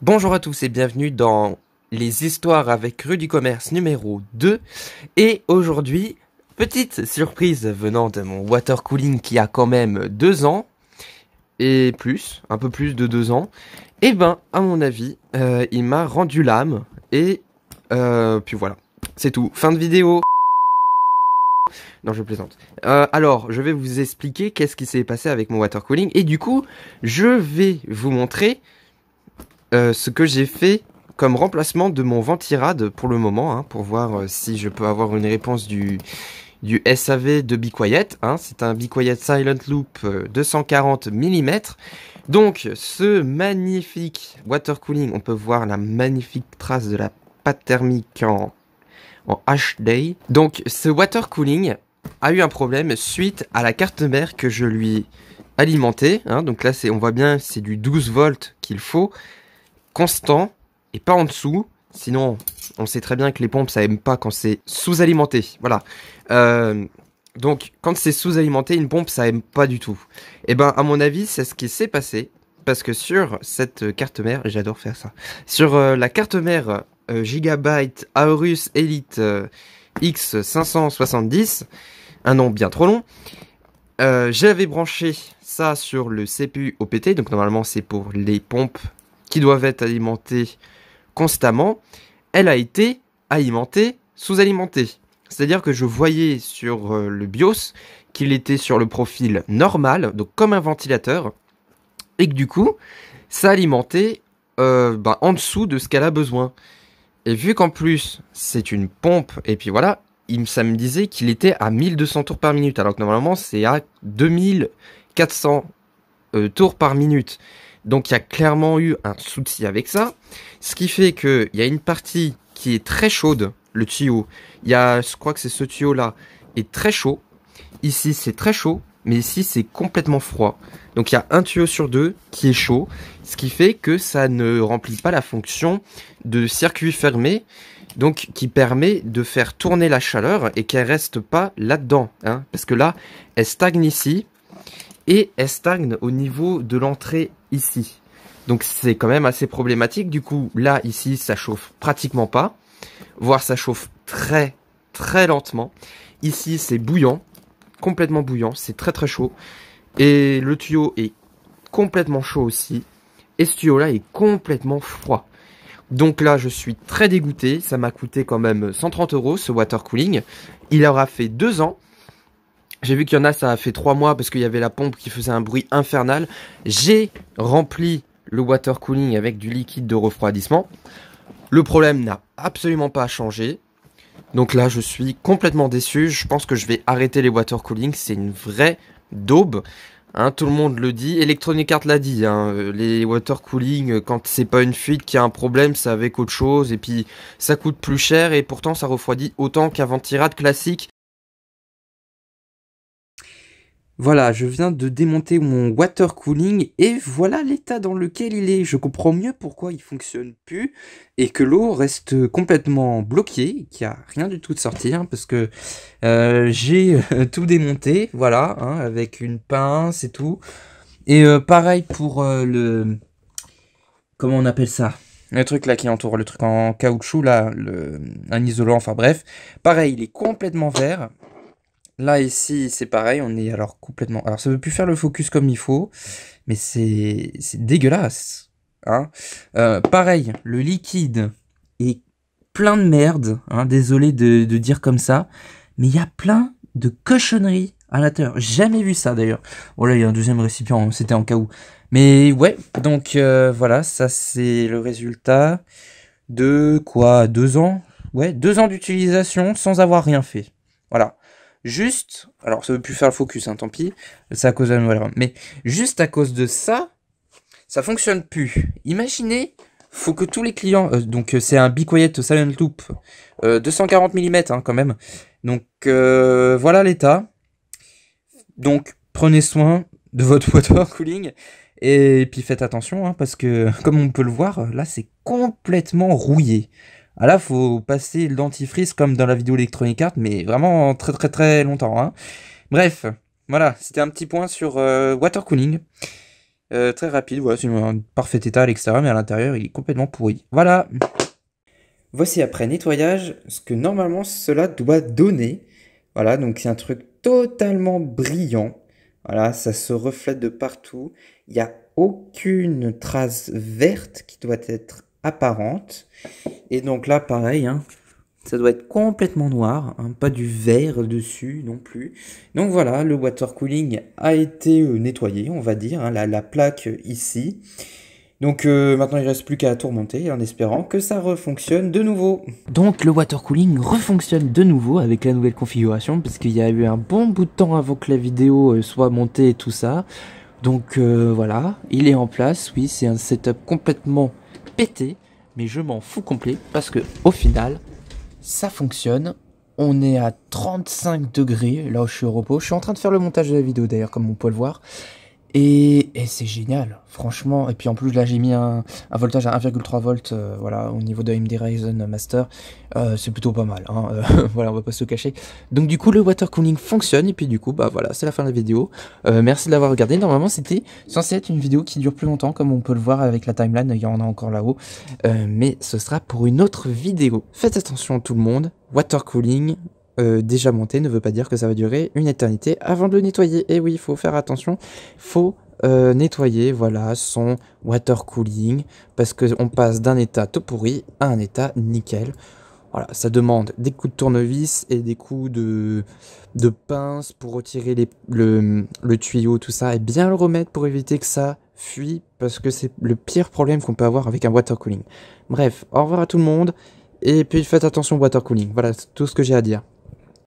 Bonjour à tous et bienvenue dans les histoires avec Rue du Commerce numéro 2. Et aujourd'hui, petite surprise venant de mon water cooling qui a quand même 2 ans. Et plus, un peu plus de 2 ans. Et ben, à mon avis, il m'a rendu l'âme. Et puis voilà, c'est tout. Fin de vidéo. Non, je plaisante. Alors, je vais vous expliquer qu'est-ce qui s'est passé avec mon water cooling. Et du coup, je vais vous montrer ce que j'ai fait comme remplacement de mon ventirad pour le moment, hein, pour voir si je peux avoir une réponse du SAV de Be Quiet. Hein. C'est un Be Quiet Silent Loop 240 mm. Donc, ce magnifique water cooling, on peut voir la magnifique trace de la pâte thermique en HD. Donc, ce water cooling a eu un problème suite à la carte mère que je lui alimentais. Hein. Donc là, on voit bien, c'est du 12 volts qu'il faut. Constant et pas en dessous, sinon on sait très bien que les pompes ça aime pas quand c'est sous-alimenté, voilà. Donc quand c'est sous-alimenté, une pompe ça aime pas du tout. Et ben à mon avis c'est ce qui s'est passé, parce que sur cette carte mère, j'adore faire ça, sur la carte mère Gigabyte Aorus Elite X570, un nom bien trop long, j'avais branché ça sur le CPU OPT, donc normalement c'est pour les pompes qui doivent être alimentées constamment. Elle a été alimentée, sous-alimentée. C'est-à-dire que je voyais sur le BIOS qu'il était sur le profil normal, donc comme un ventilateur, et que du coup, ça alimentait en dessous de ce qu'elle a besoin. Et vu qu'en plus, c'est une pompe, et puis voilà, ça me disait qu'il était à 1200 tours par minute, alors que normalement, c'est à 2400 tours par minute. Donc il y a clairement eu un souci avec ça, ce qui fait qu'il y a une partie qui est très chaude, le tuyau. Je crois que c'est ce tuyau là, est très chaud. Ici c'est très chaud, mais ici c'est complètement froid. Donc il y a un tuyau sur 2 qui est chaud, ce qui fait que ça ne remplit pas la fonction de circuit fermé, donc qui permet de faire tourner la chaleur et qu'elle reste pas là-dedans, hein, parce que là elle stagne ici. Et elle stagne au niveau de l'entrée ici. Donc c'est quand même assez problématique. Du coup, là, ici, ça chauffe pratiquement pas. Voire ça chauffe très, très lentement. Ici, c'est bouillant. Complètement bouillant. C'est très, très chaud. Et le tuyau est complètement chaud aussi. Et ce tuyau-là est complètement froid. Donc là, je suis très dégoûté. Ça m'a coûté quand même 130 € ce water cooling. Il aura fait 2 ans. J'ai vu qu'il y en a, ça a fait 3 mois parce qu'il y avait la pompe qui faisait un bruit infernal. J'ai rempli le water cooling avec du liquide de refroidissement. Le problème n'a absolument pas changé. Donc là, je suis complètement déçu. Je pense que je vais arrêter les water cooling. C'est une vraie daube. Hein, tout le monde le dit. Electronic Arts l'a dit. Hein, les water cooling, quand c'est pas une fuite qui a un problème, c'est avec autre chose. Et puis, ça coûte plus cher et pourtant, ça refroidit autant qu'un ventirad classique. Voilà, je viens de démonter mon water cooling et voilà l'état dans lequel il est. Je comprends mieux pourquoi il fonctionne plus et que l'eau reste complètement bloquée, qu'il n'y a rien du tout de sorti, hein, parce que j'ai tout démonté, voilà, hein, avec une pince et tout. Et pareil pour comment on appelle ça? Le truc là qui entoure, le truc en caoutchouc là, un isolant, enfin bref. Pareil, il est complètement vert. Là, ici, c'est pareil, on est alors complètement... Alors, ça veut plus faire le focus comme il faut, mais c'est dégueulasse. Hein. Pareil, le liquide est plein de merde, hein, désolé de dire comme ça, mais il y a plein de cochonneries à l'intérieur. Jamais vu ça, d'ailleurs. Oh là, il y a un deuxième récipient, c'était en cas où. Mais ouais, donc voilà, ça c'est le résultat de quoi? 2 ans? Ouais, 2 ans d'utilisation sans avoir rien fait. Voilà. Juste, alors ça veut plus faire le focus, hein, tant pis, c'est à cause de la nouvelle RAM, mais juste à cause de ça, ça fonctionne plus. Imaginez, faut que tous les clients, donc c'est un Be Quiet Silent Loop, 240 mm hein, quand même, donc voilà l'état. Donc prenez soin de votre water cooling, et puis faites attention, hein, parce que comme on peut le voir, là c'est complètement rouillé. Ah là, faut passer le dentifrice comme dans la vidéo Electronic Arts, mais vraiment très très très longtemps. Hein. Bref, Voilà, c'était un petit point sur water cooling. Très rapide, voilà, c'est un parfait état à l'extérieur, mais à l'intérieur, il est complètement pourri. Voilà. Voici après nettoyage ce que normalement cela doit donner. Voilà, donc c'est un truc totalement brillant. Voilà, ça se reflète de partout. Il n'y a aucune trace verte qui doit être apparente. Et donc là, pareil, hein, ça doit être complètement noir, hein, pas du vert dessus non plus. Donc voilà, le water cooling a été nettoyé, on va dire, hein, la plaque ici. Donc maintenant il ne reste plus qu'à tout remonter en espérant que ça refonctionne de nouveau. Donc le water cooling refonctionne de nouveau avec la nouvelle configuration parce qu'il y a eu un bon bout de temps avant que la vidéo soit montée et tout ça. Donc voilà, il est en place, oui c'est un setup complètement pété, mais je m'en fous complet parce que au final ça fonctionne. On est à 35 degrés, là où je suis au repos. Je suis en train de faire le montage de la vidéo d'ailleurs comme on peut le voir. Et c'est génial, franchement. Et puis en plus, là, j'ai mis un voltage à 1,3 volts, voilà, au niveau de AMD Ryzen Master. C'est plutôt pas mal, hein. Voilà, on va pas se le cacher. Donc du coup, le water cooling fonctionne. Et puis du coup, bah voilà, c'est la fin de la vidéo. Merci de l'avoir regardé. Normalement, c'était censé être une vidéo qui dure plus longtemps, comme on peut le voir avec la timeline. Il y en a encore là-haut. Mais ce sera pour une autre vidéo. Faites attention tout le monde. Water cooling, déjà monté ne veut pas dire que ça va durer une éternité avant de le nettoyer. Et oui, il faut faire attention, faut nettoyer, voilà, son water cooling, parce qu'on passe d'un état tout pourri à un état nickel. Voilà, ça demande des coups de tournevis et des coups de pince pour retirer le tuyau, tout ça, et bien le remettre pour éviter que ça fuit, parce que c'est le pire problème qu'on peut avoir avec un water cooling. Bref, au revoir à tout le monde, et puis faites attention au water cooling. Voilà, c'est tout ce que j'ai à dire.